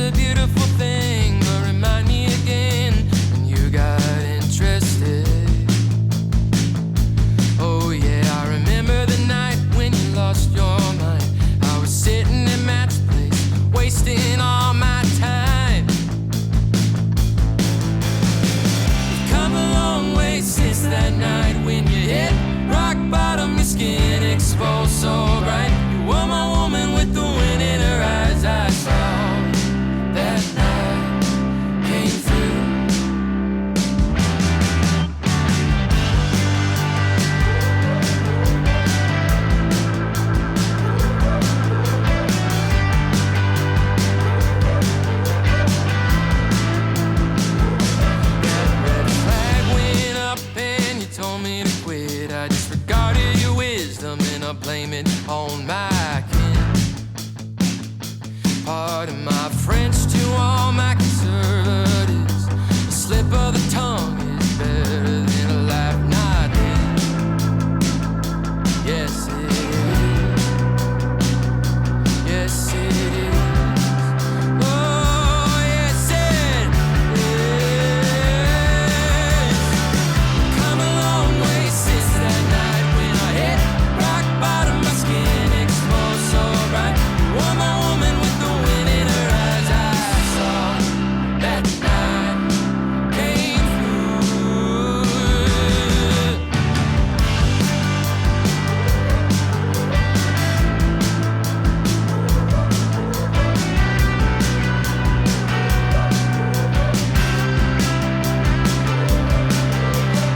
a beautiful thing, but remind me again when you got interested. Oh yeah, I remember the night when you lost your mind. I was sitting at Matt's place, wasting all my time. You've come a long way since that night when you hit rock bottom, your skin exposed so bright. You were my woman with the wind in her eyes. I saw that night came through. That red flag went up and you told me to quit. I disregarded your wisdom and I blame it on my kin. Pardon my French to all my conservatives. A slip of the tongue is better than a laugh not in. Yes it is. Yes it is. Oh yes it is. Come a long way since that night when I hit rock bottom, my skin exposed so bright. You were my woman with the wind in her eyes. I saw that night came through.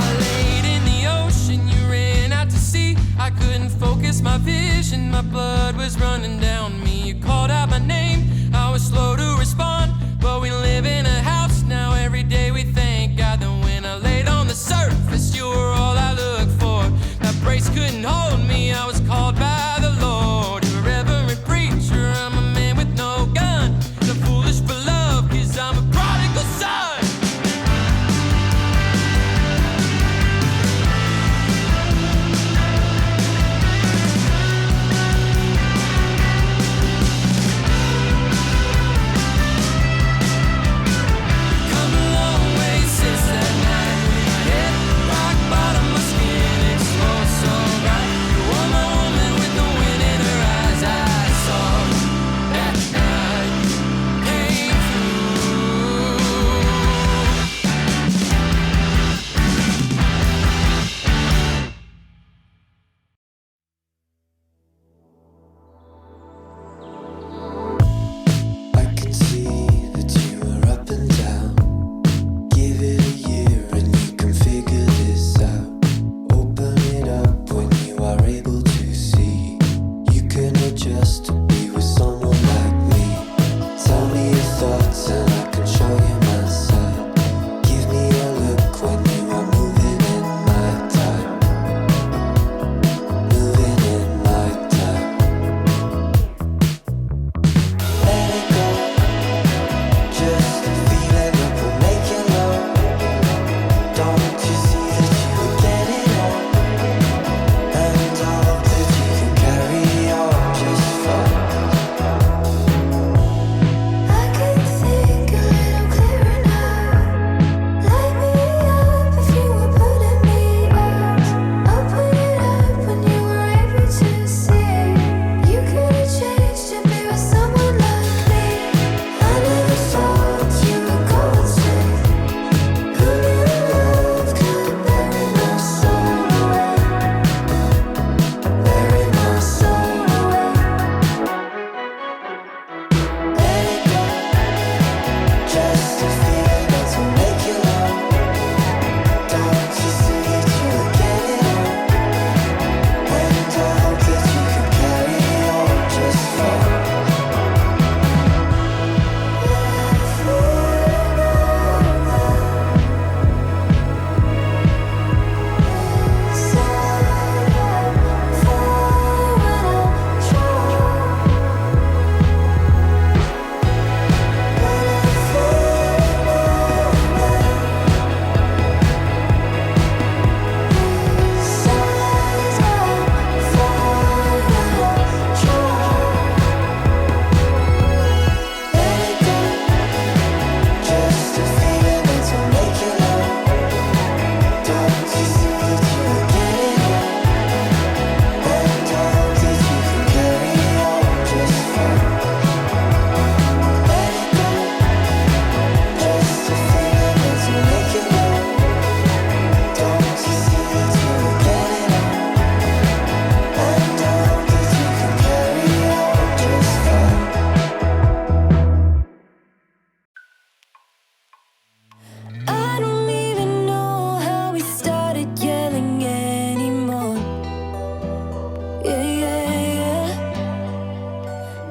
I laid in the ocean, you ran out to sea. I couldn't focus my vision, my blood was running down me. You called out my name, I was slow to respond. But we live in a house now, every day we thank God that when I laid on the surface, you were all I looked for. That brace couldn't hold me, I was called by the Lord. You're a reverend preacher, I'm a man with no gun. The foolish for love, 'cause I'm a prodigal son. Come a long way since that night when I hit rock bottom, my skin exposed so bright. You were my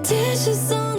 dishes on